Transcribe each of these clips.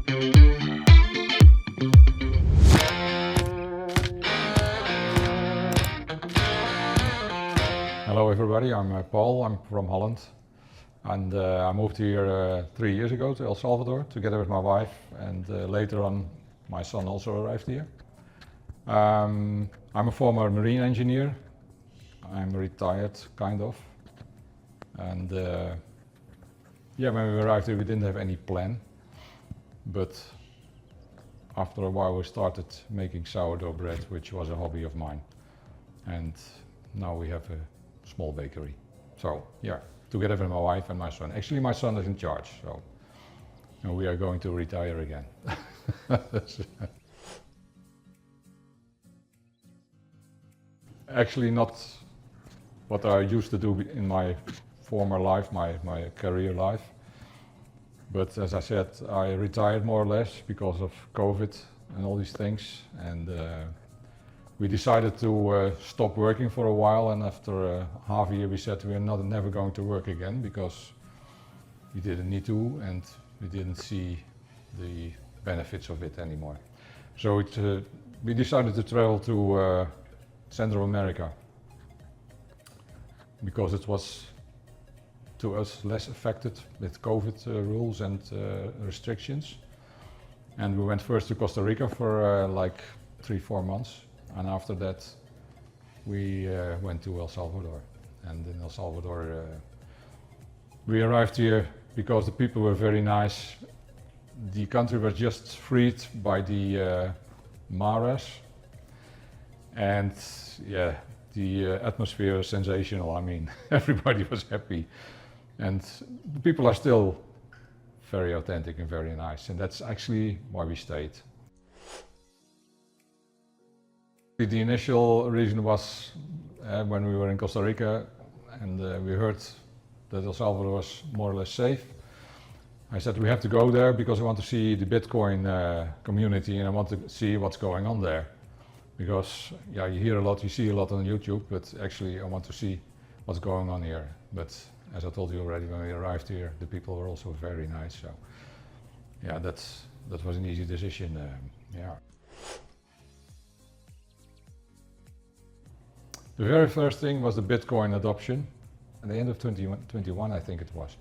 Hello everybody, I'm Paul, I'm from Holland, and I moved here 3 years ago to El Salvador together with my wife, and later on my son also arrived here. I'm a former marine engineer. I'm retired, kind of, and yeah, when we arrived here we didn't have any plan, but after a while we started making sourdough bread, which was a hobby of mine, and now we have a small bakery. So yeah, together with my wife and my son. Actually my son is in charge, so and we are going to retire again. Actually not what I used to do in my former life, my career life. But as I said, I retired more or less because of COVID and all these things, and we decided to stop working for a while, and after half a year we said we are never going to work again because we didn't need to and we didn't see the benefits of it anymore. So we decided to travel to Central America because it was to us less affected with COVID rules and restrictions. And we went first to Costa Rica for like 3-4 months. And after that, we went to El Salvador. And in El Salvador, we arrived here because the people were very nice. The country was just freed by the maras. And yeah, the atmosphere was sensational. I mean, everybody was happy. And the people are still very authentic and very nice. And that's actually why we stayed. The initial reason was when we were in Costa Rica and we heard that El Salvador was more or less safe. I said we have to go there because I want to see the Bitcoin community and I want to see what's going on there. Because yeah, you hear a lot, you see a lot on YouTube, but actually I want to see what's going on here. But as I told you already, when we arrived here, the people were also very nice. So yeah, that was an easy decision. Yeah. The very first thing was the Bitcoin adoption at the end of 2021, I think it was.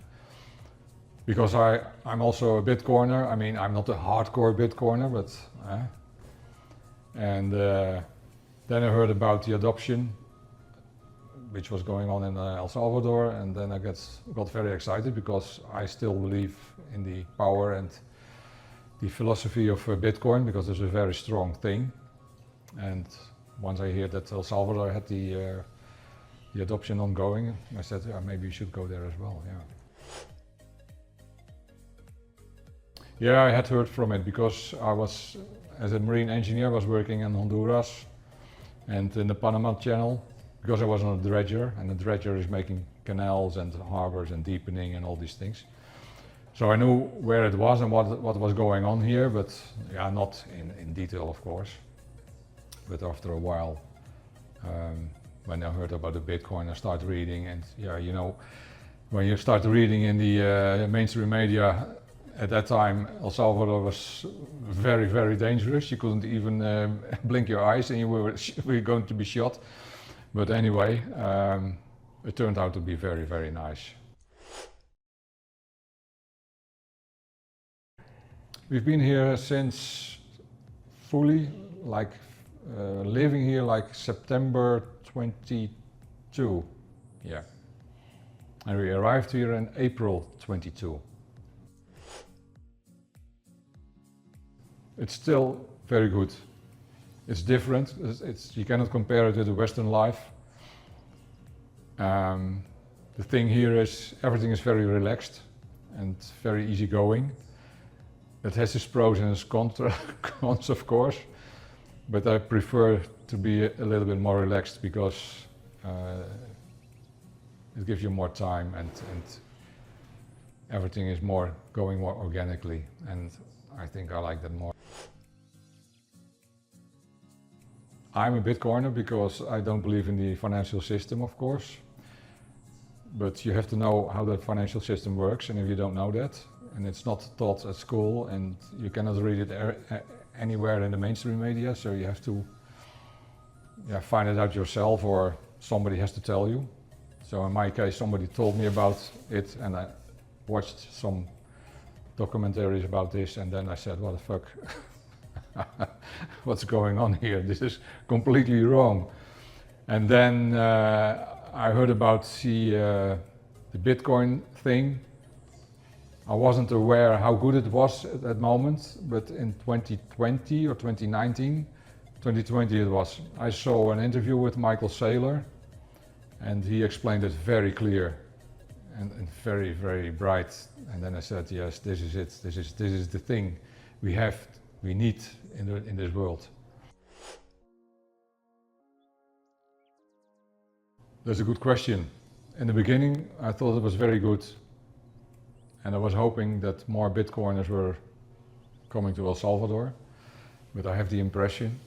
Because I'm also a Bitcoiner. I mean, I'm not a hardcore Bitcoiner, but and then I heard about the adoption, which was going on in El Salvador, and then I got very excited because I still believe in the power and the philosophy of Bitcoin, because it's a very strong thing. And once I heard that El Salvador had the adoption ongoing, I said, yeah, maybe you should go there as well. Yeah, I had heard from it because I was, as a marine engineer, was working in Honduras and in the Panama Channel, because I was on a dredger, and the dredger is making canals and harbors and deepening and all these things. So I knew where it was and what was going on here, but yeah, not in detail, of course. But after a while, when I heard about the Bitcoin, I started reading, and yeah, you know, when you start reading in the mainstream media, at that time El Salvador was very, very dangerous. You couldn't even blink your eyes and you were going to be shot. But anyway, it turned out to be very, very nice. We've been here since fully, like living here like September 22, yeah. And we arrived here in April 22. It's still very good. It's different. You cannot compare it to the Western life. The thing here is everything is very relaxed and very easygoing. It has its pros and its cons, of course. But I prefer to be a little bit more relaxed because it gives you more time and everything is going more organically, and I think I like that more. I'm a Bitcoiner because I don't believe in the financial system, of course. But you have to know how the financial system works, and if you don't know that, and it's not taught at school, and you cannot read it anywhere in the mainstream media, so you have to find it out yourself, or somebody has to tell you. So in my case, somebody told me about it, and I watched some documentaries about this, and then I said, what the fuck, what's going on here? This is completely wrong. And then I heard about the Bitcoin thing. I wasn't aware how good it was at that moment, but in 2020 or 2019, 2020 it was, I saw an interview with Michael Saylor, and he explained it very clear and very, very bright. And then I said, yes, this is it. This is the thing we need in this world. That's a good question. In the beginning, I thought it was very good, and I was hoping that more Bitcoiners were coming to El Salvador. But I have the impression,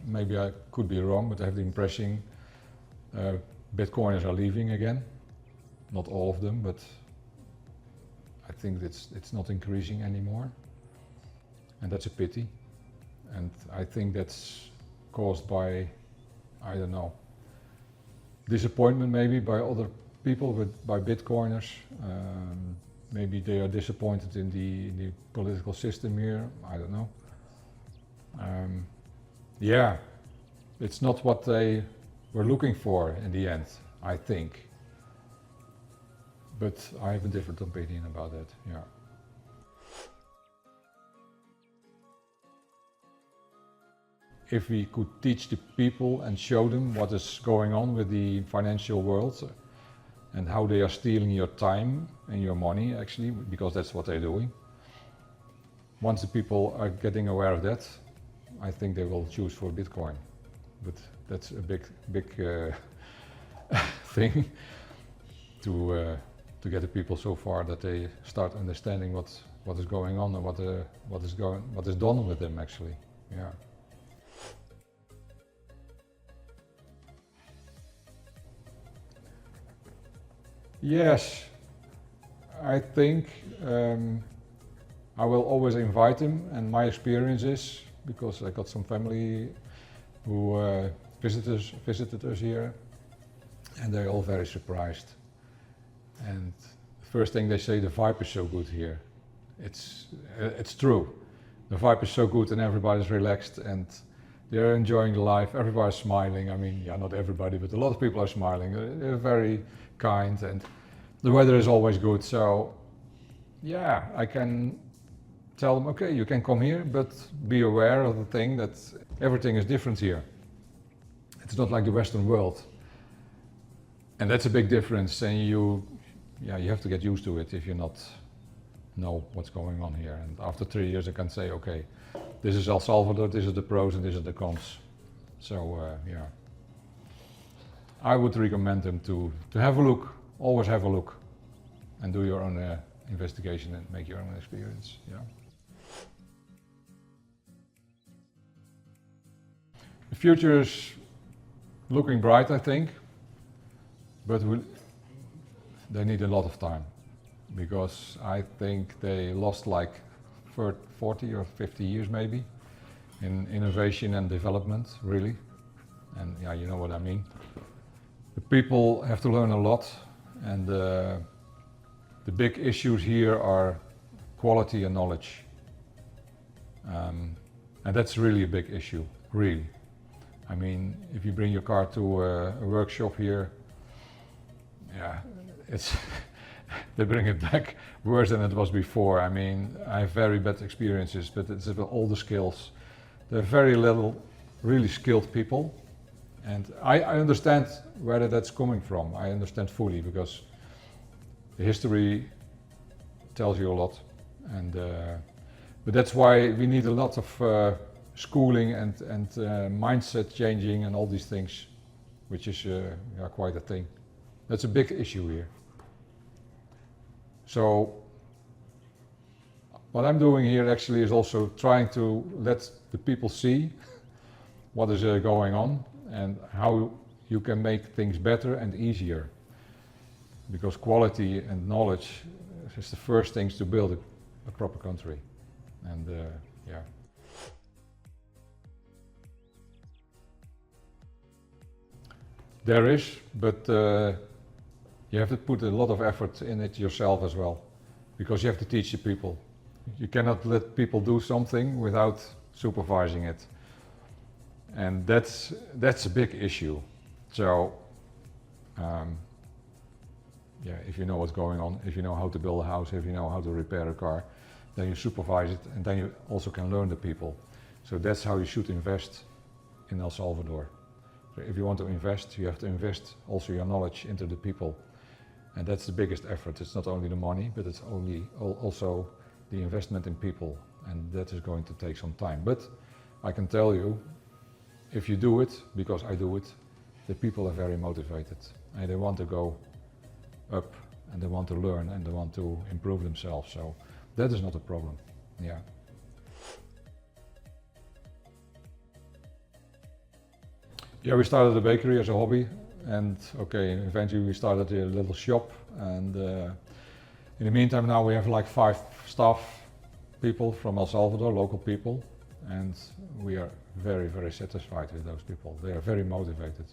maybe I could be wrong, but I have the impression Bitcoiners are leaving again. Not all of them, but I think it's not increasing anymore, and that's a pity. And I think that's caused by, I don't know, disappointment maybe by other people, by Bitcoiners. Maybe they are disappointed in the political system here, I don't know. Yeah, it's not what they were looking for in the end, I think. But I have a different opinion about that, yeah. If we could teach the people and show them what is going on with the financial world and how they are stealing your time and your money, actually, because that's what they're doing. Once the people are getting aware of that, I think they will choose for Bitcoin. But that's a big thing to get the people so far that they start understanding what is going on and what is done with them, actually. Yeah. Yes, I think I will always invite them, and my experience is, because I got some family who visited us here, and they're all very surprised. And the first thing they say, the vibe is so good here. It's true. The vibe is so good and everybody's relaxed and they're enjoying life. Everybody's smiling. I mean, yeah, not everybody, but a lot of people are smiling. They're very kind and the weather is always good. So yeah, I can tell them, okay, you can come here, but be aware of the thing that everything is different here. It's not like the Western world. And that's a big difference, and you have to get used to it if you not know what's going on here. And after 3 years I can say, okay, this is El Salvador, this is the pros and this is the cons. So yeah, I would recommend them to have a look, always have a look, and do your own investigation and make your own experience. Yeah. The future is looking bright, I think, but they need a lot of time, because I think they lost like 40 or 50 years maybe in innovation and development, really. And yeah, you know what I mean. The people have to learn a lot, and the big issues here are quality and knowledge. And that's really a big issue, really. I mean, if you bring your car to a workshop here, yeah, it's they bring it back worse than it was before. I mean, I have very bad experiences, but it's about all the skills. There are very little really skilled people, and I understand where that's coming from. I understand fully, because the history tells you a lot, and but that's why we need a lot of schooling and mindset changing and all these things, which is yeah, quite a thing. That's a big issue here. So what I'm doing here actually is also trying to let the people see what is going on and how you can make things better and easier. Because quality and knowledge is the first things to build a proper country. And yeah. There is, but you have to put a lot of effort in it yourself as well, because you have to teach the people. You cannot let people do something without supervising it. And that's a big issue. So, yeah, if you know what's going on, if you know how to build a house, if you know how to repair a car, then you supervise it, and then you also can learn the people. So that's how you should invest in El Salvador. So if you want to invest, you have to invest also your knowledge into the people. And that's the biggest effort. It's not only the money, but it's also the investment in people. And that is going to take some time. But I can tell you, if you do it, because I do it, the people are very motivated. And they want to go up, and they want to learn, and they want to improve themselves. So that is not a problem. Yeah. Yeah, we started a bakery as a hobby, and okay, eventually we started a little shop, and in the meantime now we have like 5 staff people from El Salvador, local people, and we are very, very satisfied with those people. They are very motivated.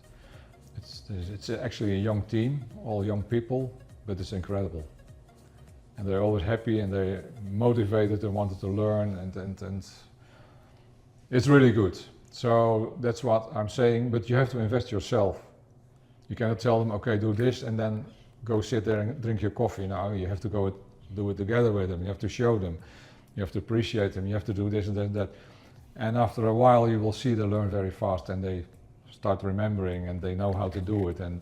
It's actually a young team, all young people, but it's incredible. And they're always happy, and they're motivated and wanted to learn, and it's really good. So that's what I'm saying, but you have to invest yourself. You cannot tell them, okay, do this, and then go sit there and drink your coffee. Now you have to go do it together with them. You have to show them. You have to appreciate them. You have to do this and that. And after a while, you will see they learn very fast, and they start remembering, and they know how to do it. And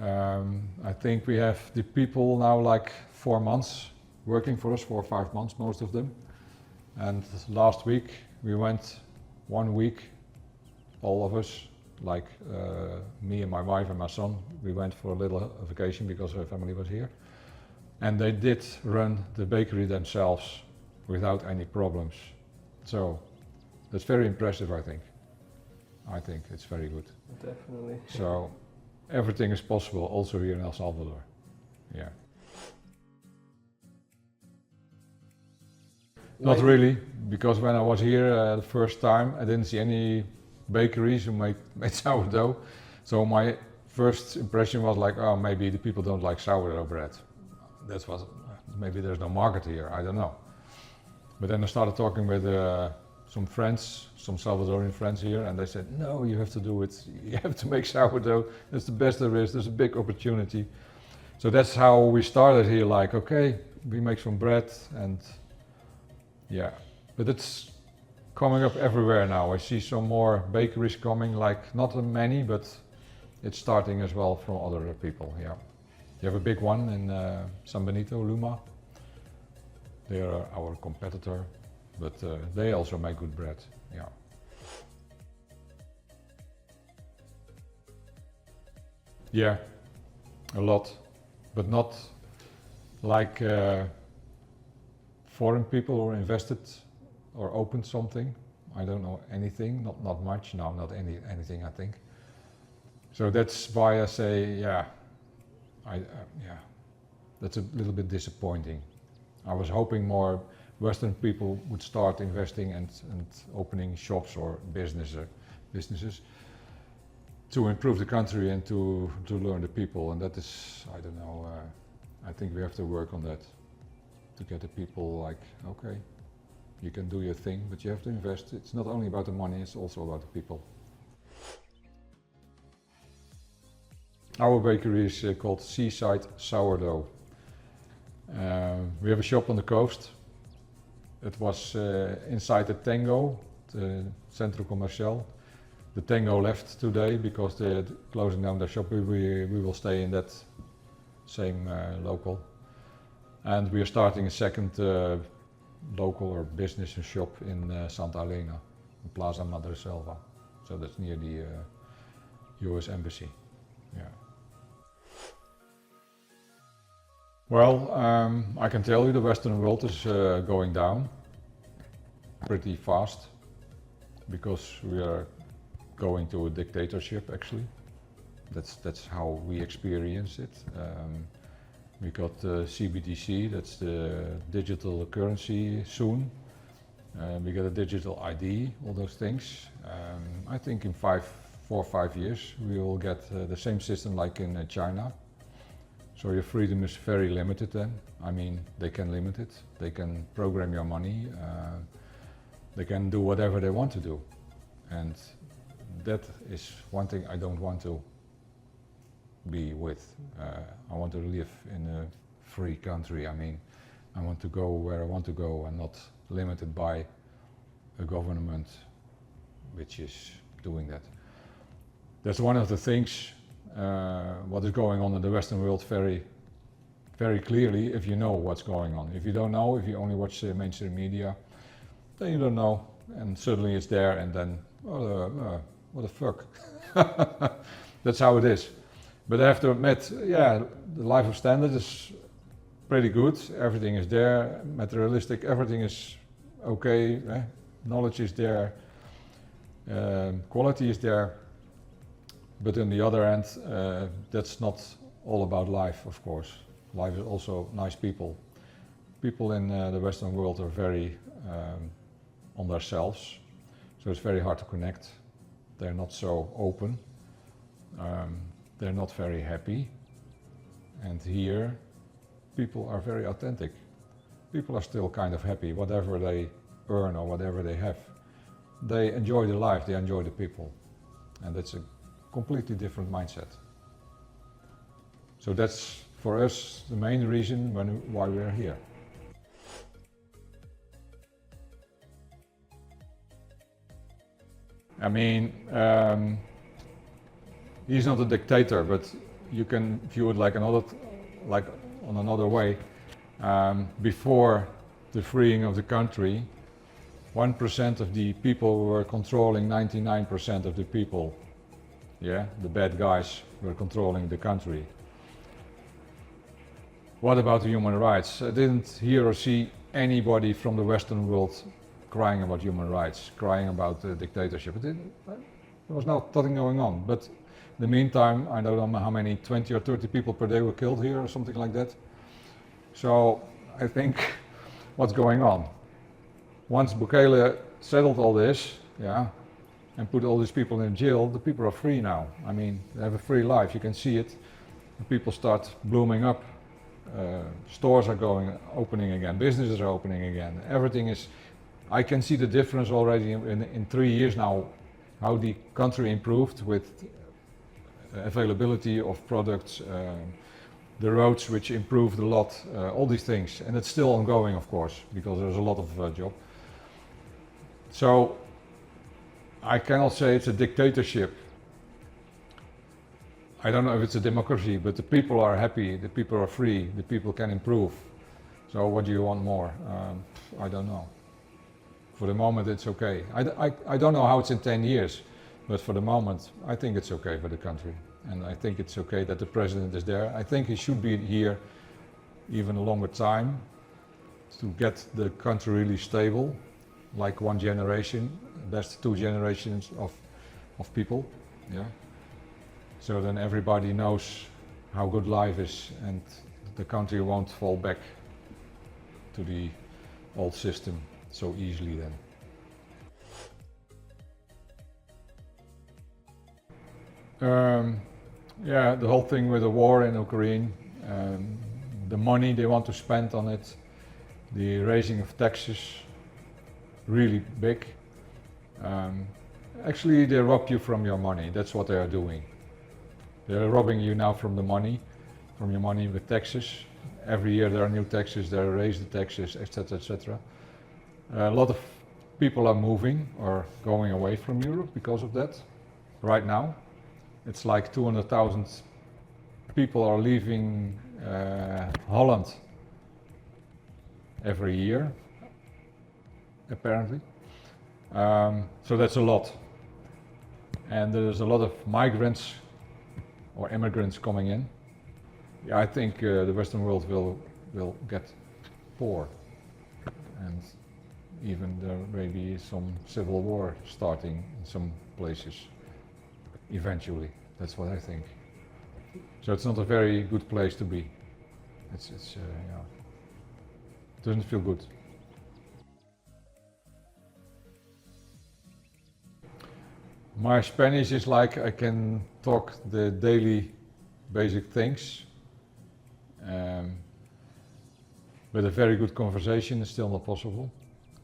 I think we have the people now like 4 months working for us, 4 or 5 months, most of them. And last week we went 1 week, all of us, like me and my wife and my son, we went for a little vacation because our family was here. And they did run the bakery themselves without any problems. So that's very impressive, I think. I think it's very good. Definitely. So everything is possible also here in El Salvador. Yeah. Not really, because when I was here the first time, I didn't see any bakeries who made sourdough. So my first impression was like, oh, maybe the people don't like sourdough bread. That was, maybe there's no market here, I don't know. But then I started talking with some friends, some Salvadorian friends here, and they said, no, you have to do it. You have to make sourdough. That's the best there is. There's a big opportunity. So that's how we started here, like, okay, we make some bread, and yeah, but it's coming up everywhere now. I see some more bakeries coming, like not many, but it's starting as well from other people. Yeah, you have a big one in San Benito, Luma. They are our competitor, but they also make good bread. Yeah. Yeah, a lot, but not like foreign people who invested or opened something. I don't know anything, not much, no, not anything I think. So that's why I say, yeah, yeah, that's a little bit disappointing. I was hoping more Western people would start investing and opening shops or businesses to improve the country and to learn the people, and that is, I don't know, I think we have to work on that. To get the people like, okay, you can do your thing, but you have to invest. It's not only about the money, it's also about the people. Our bakery is called Seaside Sourdough. We have a shop on the coast. It was inside the Tango, the Centro Comercial. The Tango left today because they're closing down their shop. We will stay in that same local. And we are starting a second local or business shop in Santa Elena, in Plaza Madre Selva. So that's near the US Embassy. Yeah. Well, I can tell you the Western world is going down pretty fast because we are going to a dictatorship actually. That's how we experience it. We got CBDC, that's the digital currency soon. We get a digital ID, all those things. I think in 4 or 5 years we will get the same system like in China. So your freedom is very limited then. I mean, they can limit it. They can program your money. They can do whatever they want to do. And that is one thing I don't want to be with. I want to live in a free country. I mean, I want to go where I want to go and not limited by a government which is doing that. That's one of the things what is going on in the Western world very, very clearly if you know what's going on. If you don't know, if you only watch mainstream media, then you don't know, and suddenly it's there, and then what the fuck? That's how it is. But I have to admit, yeah, the life of standard is pretty good. Everything is there, materialistic, everything is okay. Knowledge is there, quality is there. But on the other hand, that's not all about life, of course. Life is also nice people. People in the Western world are very on themselves, so it's very hard to connect. They're not so open. They're not very happy. And here, people are very authentic. People are still kind of happy, whatever they earn or whatever they have. They enjoy the life, they enjoy the people. And that's a completely different mindset. So that's for us the main reason why we're here. I mean, he's not a dictator, but you can view it like on another way. Before the freeing of the country, 1% of the people were controlling 99% of the people. Yeah, the bad guys were controlling the country. What about the human rights? I didn't hear or see anybody from the Western world crying about human rights, crying about dictatorship. There was nothing going on. But in the meantime, I don't know how many, 20 or 30 people per day were killed here or something like that. So I think what's going on? Once Bukele settled all this, yeah, and put all these people in jail, the people are free now. I mean, they have a free life, you can see it. The people start blooming up. Stores are opening again, businesses are opening again. Everything is, I can see the difference already in 3 years now, how the country improved with availability of products, the roads which improved a lot, all these things. And it's still ongoing, of course, because there's a lot of job. So I cannot say it's a dictatorship. I don't know if it's a democracy, but the people are happy, the people are free, the people can improve. So what do you want more? I don't know. For the moment it's okay. I don't know how it's in 10 years, but for the moment I think it's okay for the country. And I think it's okay that the president is there. I think he should be here even a longer time to get the country really stable, like one generation, best 2 generations of people. Yeah. So then everybody knows how good life is and the country won't fall back to the old system so easily then. Yeah, the whole thing with the war in Ukraine, the money they want to spend on it, the raising of taxes, really big. Actually, they rob you from your money. That's what they are doing. They're robbing you now from your money with taxes. Every year there are new taxes, they raise the taxes, etc., etc. A lot of people are moving or going away from Europe because of that. Right now, it's like 200,000 people are leaving Holland every year, apparently. So that's a lot. And there's a lot of migrants or immigrants coming in. Yeah, I think the Western world will get poor, and even there may be some civil war starting in some places eventually. That's what I think. So it's not a very good place to be. It's yeah, doesn't feel good. My Spanish is like I can talk the daily basic things, um, but a very good conversation is still not possible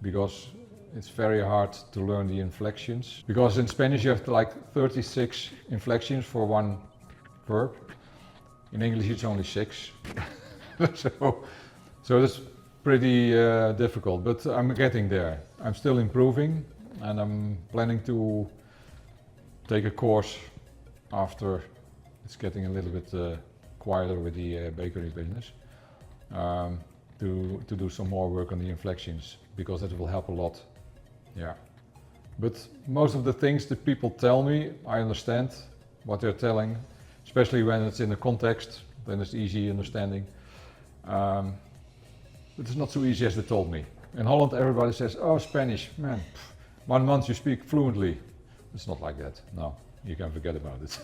because it's very hard to learn the inflections. Because in Spanish you have like 36 inflections for one verb. In English it's only 6. so that's pretty difficult, but I'm getting there. I'm still improving and I'm planning to take a course after it's getting a little bit quieter with the bakery business, to do some more work on the inflections, because that will help a lot. Yeah, but most of the things that people tell me, I understand what they're telling, especially when it's in a context, then it's easy understanding. But it's not so easy as they told me. In Holland everybody says, oh, Spanish, man, 1 month you speak fluently. It's not like that, no, you can forget about it.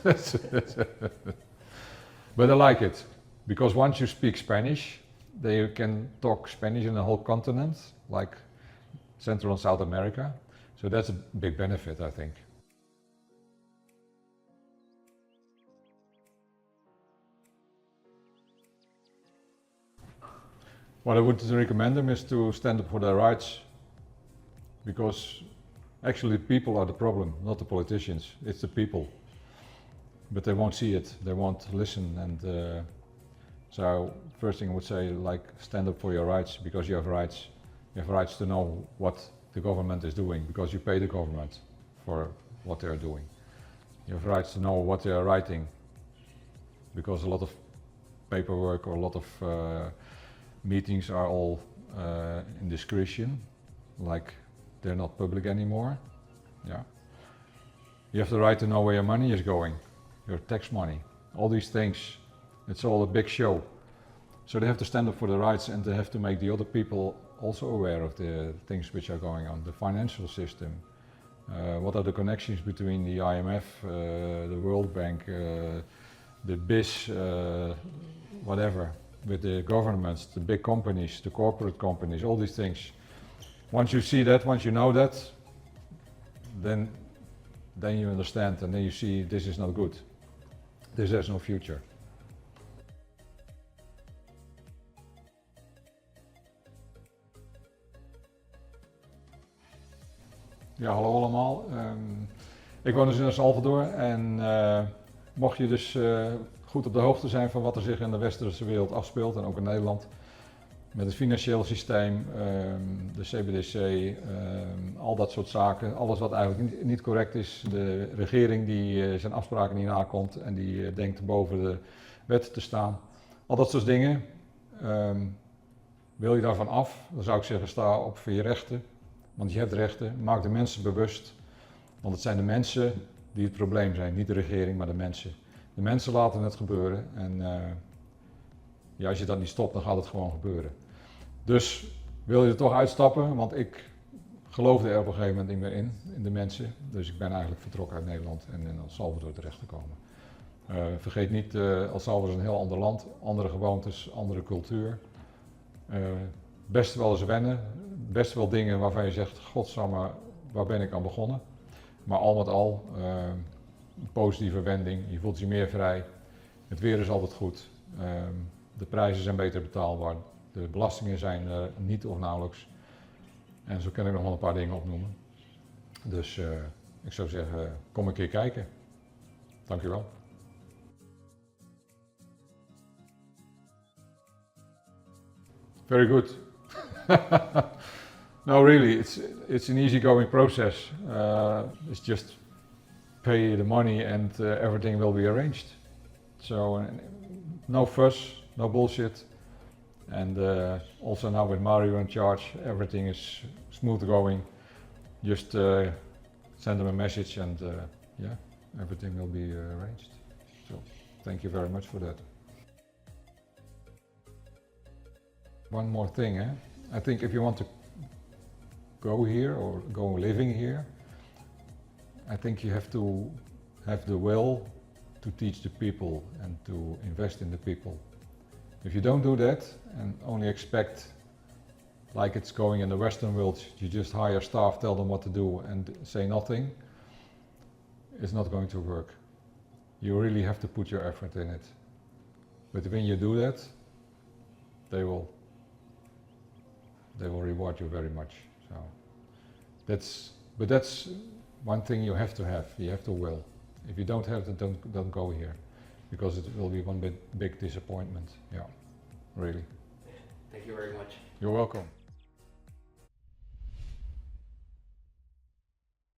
But I like it, because once you speak Spanish, then you can talk Spanish in the whole continent, like Central and South America. So that's a big benefit, I think. What I would recommend them is to stand up for their rights, because actually people are the problem, not the politicians, it's the people. But they won't see it, they won't listen, and so first thing I would say, like, stand up for your rights, because you have rights. You have rights to know what the government is doing, because you pay the government for what they are doing. You have rights to know what they are writing, because a lot of paperwork or a lot of meetings are all in discretion, like they're not public anymore. Yeah. You have the right to know where your money is going, your tax money, all these things. It's all a big show. So they have to stand up for the rights, and they have to make the other people also aware of the things which are going on, the financial system. What are the connections between the IMF, the World Bank, the BIS, whatever, with the governments, the big companies, the corporate companies, all these things. Once you see that, once you know that, then you understand, and then you see this is not good. This has no future. Ja, hallo allemaal. Ik woon dus in Salvador en mocht je dus goed op de hoogte zijn van wat er zich in de westerse wereld afspeelt, en ook in Nederland, met het financieel systeem, de CBDC, al dat soort zaken, alles wat eigenlijk niet correct is, de regering die zijn afspraken niet nakomt en die denkt boven de wet te staan, al dat soort dingen. Wil je daarvan af, dan zou ik zeggen, sta op voor je rechten. Want je hebt rechten, maak de mensen bewust. Want het zijn de mensen die het probleem zijn, niet de regering, maar de mensen. De mensen laten het gebeuren en ja, als je dat niet stopt, dan gaat het gewoon gebeuren. Dus wil je er toch uitstappen, want ik geloofde er op een gegeven moment niet meer in de mensen. Dus ik ben eigenlijk vertrokken uit Nederland en in El Salvador terecht te komen. Vergeet niet, El Salvador is een heel ander land, andere gewoontes, andere cultuur. Best wel eens wennen, best wel dingen waarvan je zegt, godsamme, waar ben ik aan begonnen? Maar al met al, een positieve wending, je voelt je meer vrij, het weer is altijd goed, de prijzen zijn beter betaalbaar, de belastingen zijn niet of nauwelijks. En zo kan ik nog wel een paar dingen opnoemen. Dus ik zou zeggen, kom een keer kijken. Dankjewel. Very good. No, really, it's an easygoing process. It's just pay the money and everything will be arranged. So no fuss, no bullshit. And also now with Mario in charge, everything is smooth going. Just send them a message and yeah, everything will be arranged. So thank you very much for that. One more thing, I think if you want to go here or go living here, I think you have to have the will to teach the people and to invest in the people. If you don't do that and only expect, like it's going in the Western world, you just hire staff, tell them what to do and say nothing, it's not going to work. You really have to put your effort in it. But when you do that, they will reward you very much. So that's one thing you have to have. You have to will. If you don't have it, don't go here, because it will be one big disappointment. Yeah, really. Thank you very much. You're welcome.